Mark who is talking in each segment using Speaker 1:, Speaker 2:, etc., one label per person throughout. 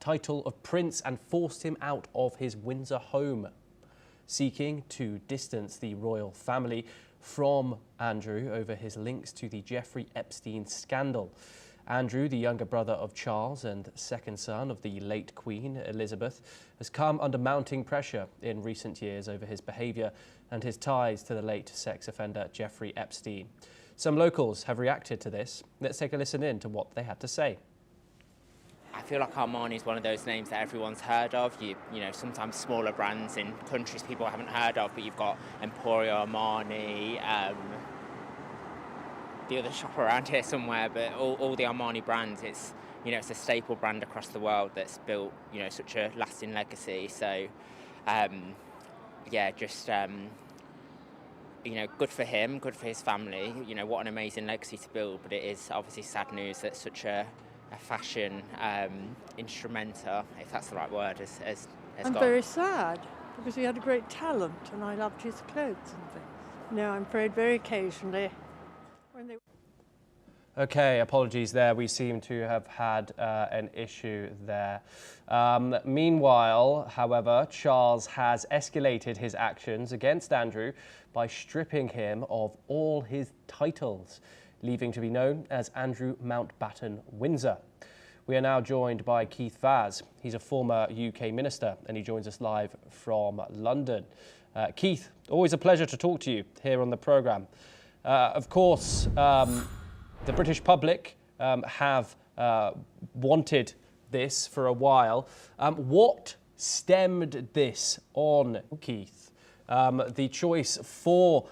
Speaker 1: title of prince and forced him out of his Windsor home, seeking to distance the royal family from Andrew over his links to the Jeffrey Epstein scandal. Andrew, the younger brother of Charles and second son of the late Queen Elizabeth, has come under mounting pressure in recent years over his behaviour and his ties to the late sex offender Jeffrey Epstein. Some locals have reacted to this. Let's take a listen in to what they had to say.
Speaker 2: I feel like Armani is one of those names that everyone's heard of. You know, sometimes smaller brands in countries people haven't heard of, but you've got Emporio Armani, the other shop around here somewhere, but all the Armani brands, it's a staple brand across the world that's built, such a lasting legacy. So, good for him, good for his family. What an amazing legacy to build, but it is obviously sad news that such a fashion instrumenter, if that's the right word, has
Speaker 3: I'm
Speaker 2: gone.
Speaker 3: very sad because he had a great talent and I loved his clothes and things. No, I'm afraid very occasionally when they...
Speaker 1: Okay, apologies there. We seem to have had an issue there. Meanwhile, however, Charles has escalated his actions against Andrew by stripping him of all his titles, leaving to be known as Andrew Mountbatten Windsor. We are now joined by Keith Vaz. He's a former UK minister and he joins us live from London. Keith, always a pleasure to talk to you here on the programme. Of course, the British public have wanted this for a while. What stemmed this on, Keith? The choice for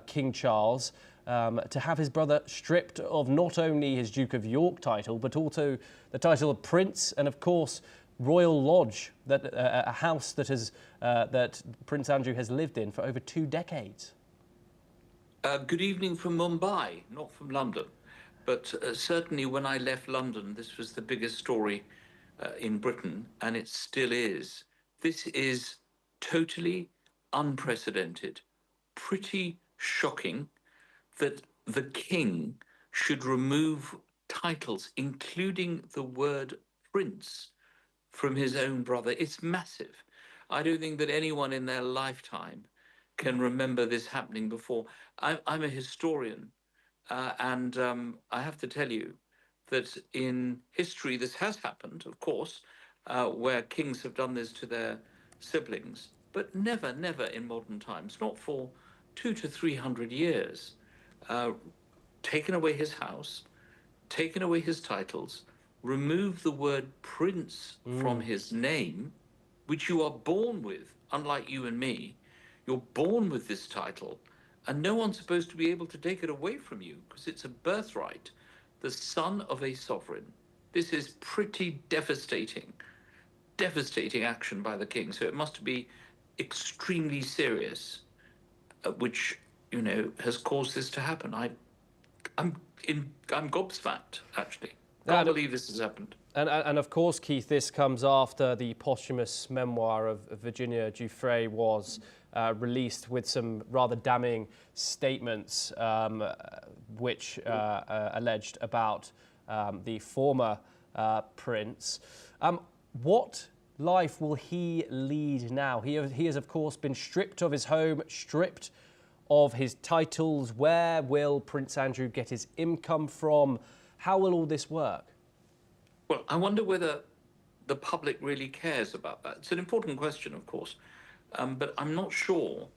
Speaker 1: King Charles to have his brother stripped of not only his Duke of York title, but also the title of Prince and, of course, Royal Lodge, a house that Prince Andrew has lived in for over 2 decades.
Speaker 4: Good evening from Mumbai, not from London. But certainly when I left London, this was the biggest story in Britain, and it still is. This is totally unprecedented, pretty shocking that the king should remove titles, including the word prince, from his own brother. It's massive. I don't think that anyone in their lifetime can remember this happening before. I'm a historian, and I have to tell you that in history this has happened, of course, where kings have done this to their siblings, but never in modern times, not for 200 to 300 years. Taken away his house, taken away his titles, remove the word prince from his name, which you are born with, unlike you and me. You're born with this title, and no one's supposed to be able to take it away from you because it's a birthright, the son of a sovereign. This is pretty devastating action by the king. So it must be extremely serious, which, has caused this to happen. I'm gobsmacked, actually. Can't believe this has happened.
Speaker 1: And of course, Keith, this comes after the posthumous memoir of Virginia Giuffre was released with some rather damning statements which alleged about the former prince. What life will he lead now? He has, of course, been stripped of his home, stripped of his titles. Where will Prince Andrew get his income from? How will all this work?
Speaker 4: Well, I wonder whether the public really cares about that. It's an important question, of course, but I'm not sure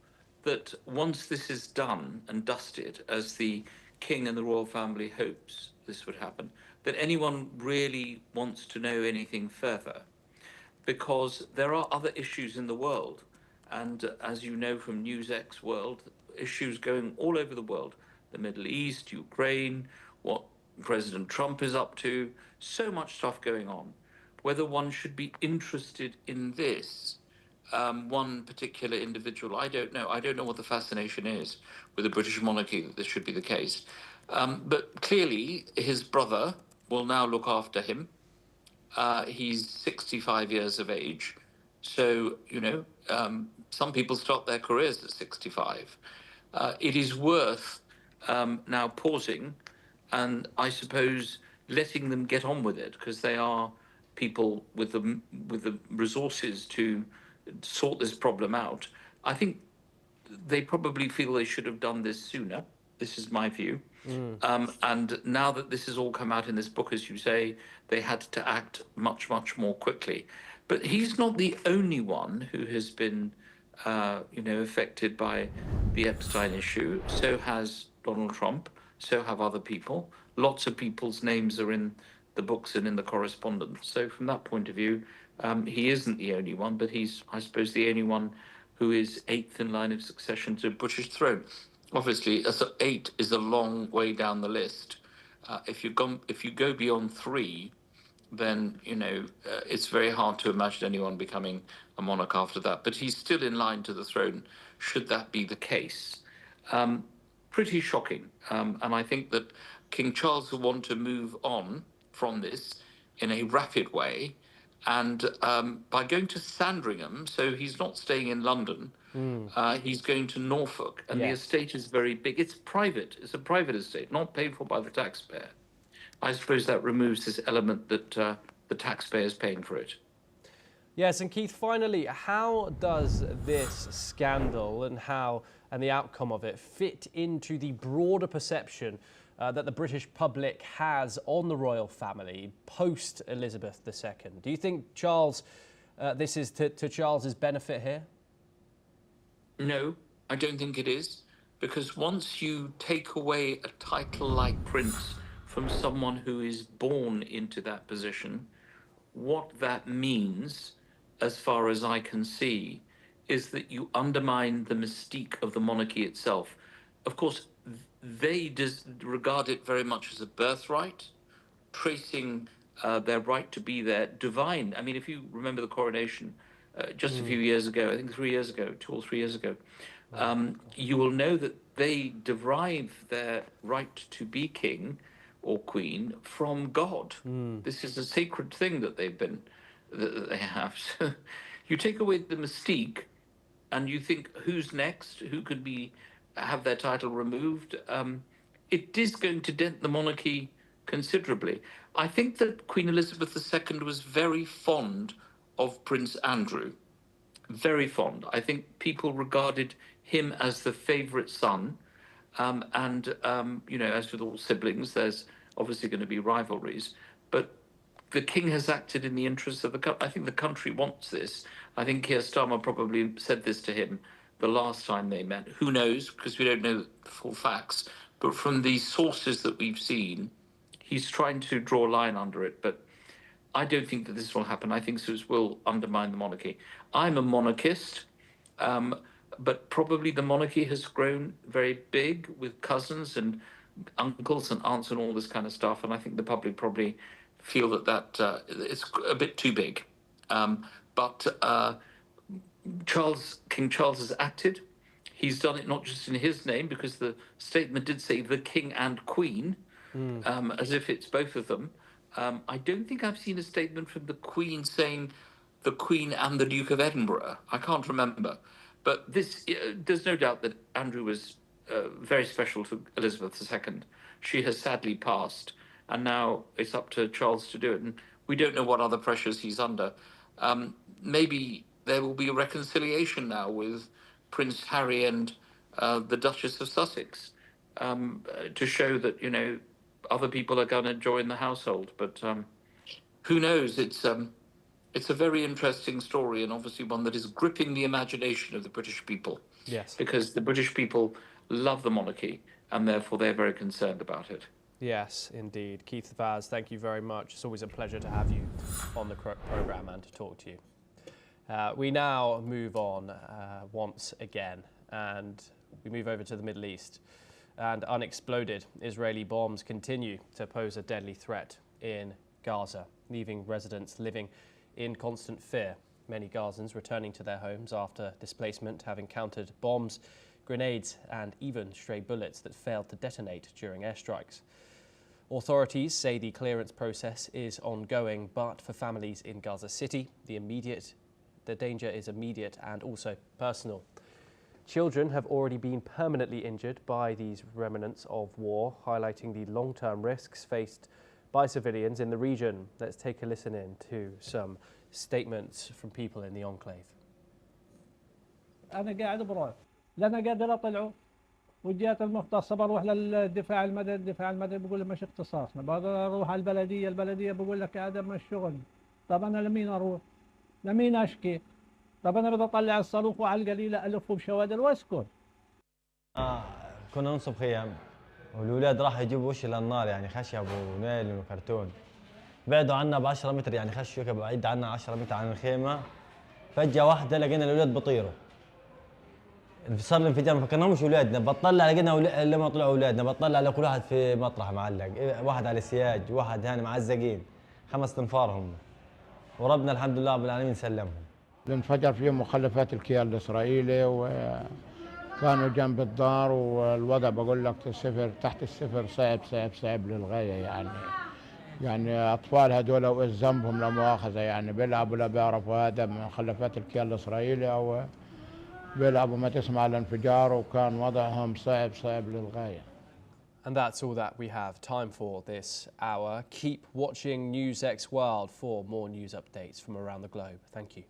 Speaker 4: that once this is done and dusted, as the king and the royal family hopes this would happen, that anyone really wants to know anything further, because there are other issues in the world. And as you know from NewsX World, issues going all over the world, the Middle East, Ukraine, what President Trump is up to, so much stuff going on. Whether one should be interested in this, one particular individual, I don't know. I don't know what the fascination is with the British monarchy that this should be the case. But clearly, his brother will now look after him. He's 65 years of age. So, some people start their careers at 65. It is worth now pausing and I suppose letting them get on with it, because they are people with the resources to sort this problem out. I think they probably feel they should have done this sooner. This is my view. And now that this has all come out in this book, as you say, they had to act much, much more quickly. But he's not the only one who has been, affected by the Epstein issue. So has Donald Trump. So have other people. Lots of people's names are in the books and in the correspondence. So from that point of view, he isn't the only one, but he's, I suppose, the only one who is eighth in line of succession to the British throne. Obviously, eight is a long way down the list. If you go beyond three, then it's very hard to imagine anyone becoming a monarch after that. But he's still in line to the throne, should that be the case. Pretty shocking, and I think that King Charles will want to move on from this in a rapid way, and by going to Sandringham, so he's not staying in London. He's going to Norfolk, and the estate is very big. It's private. It's a private estate, not paid for by the taxpayer. I suppose that removes this element that the taxpayer is paying for it.
Speaker 1: Yes, and Keith, finally, how does this scandal and the outcome of it fit into the broader perception that the British public has on the royal family post Elizabeth II? Do you think this is to Charles's benefit here?
Speaker 4: No, I don't think it is, because once you take away a title like Prince from someone who is born into that position, what that means, as far as I can see, is that you undermine the mystique of the monarchy itself. Of course, they regard it very much as a birthright, tracing their right to be there, divine. I mean, if you remember the coronation just a few years ago, I think 3 years ago, 2 or 3 years ago, you will know that they derive their right to be king or queen from God. This is a sacred thing that they have. So you take away the mystique, and you think, who's next? Who could have their title removed? It is going to dent the monarchy considerably. I think that Queen Elizabeth II was very fond of Prince Andrew, very fond. I think people regarded him as the favourite son, as with all siblings, there's obviously going to be rivalries, but the king has acted in the interests of the country. I think the country wants this. I think Keir Starmer probably said this to him the last time they met. Who knows, because we don't know the full facts, but from the sources that we've seen, he's trying to draw a line under it, but I don't think that this will happen. I think this will undermine the monarchy. I'm a monarchist, but probably the monarchy has grown very big with cousins and uncles and aunts and all this kind of stuff, and I think the public probably feel that it's a bit too big. But King Charles has acted. He's done it not just in his name, because the statement did say the king and queen, as if it's both of them. I don't think I've seen a statement from the Queen saying the Queen and the Duke of Edinburgh. I can't remember. But there's no doubt that Andrew was very special to Elizabeth II. She has sadly passed, and now it's up to Charles to do it. And we don't know what other pressures he's under. Maybe there will be a reconciliation now with Prince Harry and the Duchess of Sussex to show that, other people are going to join the household. But who knows? It's a very interesting story, and obviously one that is gripping the imagination of the British people.
Speaker 1: Yes.
Speaker 4: Because the British people love the monarchy, and therefore they're very concerned about it.
Speaker 1: Yes, indeed. Keith Vaz, thank you very much. It's always a pleasure to have you on the programme and to talk to you. We now move on once again, and we move over to the Middle East. And unexploded Israeli bombs continue to pose a deadly threat in Gaza, leaving residents living in constant fear. Many Gazans returning to their homes after displacement have encountered bombs, grenades, and even stray bullets that failed to detonate during airstrikes. Authorities say the clearance process is ongoing, but for families in Gaza City, the danger is immediate and also personal. Children have already been permanently injured by these remnants of war, highlighting the long-term risks faced by civilians in the region. Let's take a listen in to some statements from people in the enclave.
Speaker 5: أنا قاعد بروح لأنا قادر أطلعه والجهات المختصة بروح للدفاع المدني، الدفاع المدني بقول له مش اختصاصنا، بقدر أروح على البلدية، البلدية بقول لك هذا مش شغل. طب أنا لمين أروح؟ لمين أشكي؟ طب أنا بدي أطلع الصاروخ وعلى القليلة ألفه بشوادر وأسكت.
Speaker 6: كنا ننصب خيام والولاد راحوا يجيبوا وش للنار، يعني خشب ونيل وكرتون. بعدوا عنا ب 10 متر، يعني خشوا بعيد عنا 10 متر عن الخيمة. فجأة واحدة لقينا الولاد بطيروا. صار الانفجار، ما فكرناهمش اولادنا، بطلع لقينا لما طلعوا اولادنا، بطلع على كل واحد في مطرح معلق، واحد على السياج، واحد هاني معزقين، 5 تنفار هم. وربنا الحمد لله رب العالمين سلمهم.
Speaker 7: الانفجر فيهم مخلفات الكيان الاسرائيلي وكانوا جنب الدار، والوضع بقول لك الصفر تحت الصفر، صعب صعب صعب للغايه يعني اطفال هذول وايش ذنبهم لا مؤاخذه، يعني بيلعبوا لا بيعرفوا هذا من مخلفات الكيان الاسرائيلي او بيلعبوا ما تسمع الانفجار، وكان وضعهم صعب صعب للغايه.
Speaker 1: And that's all that we have time for this hour. Keep watching NewsX World for more news updates from around the globe. Thank you.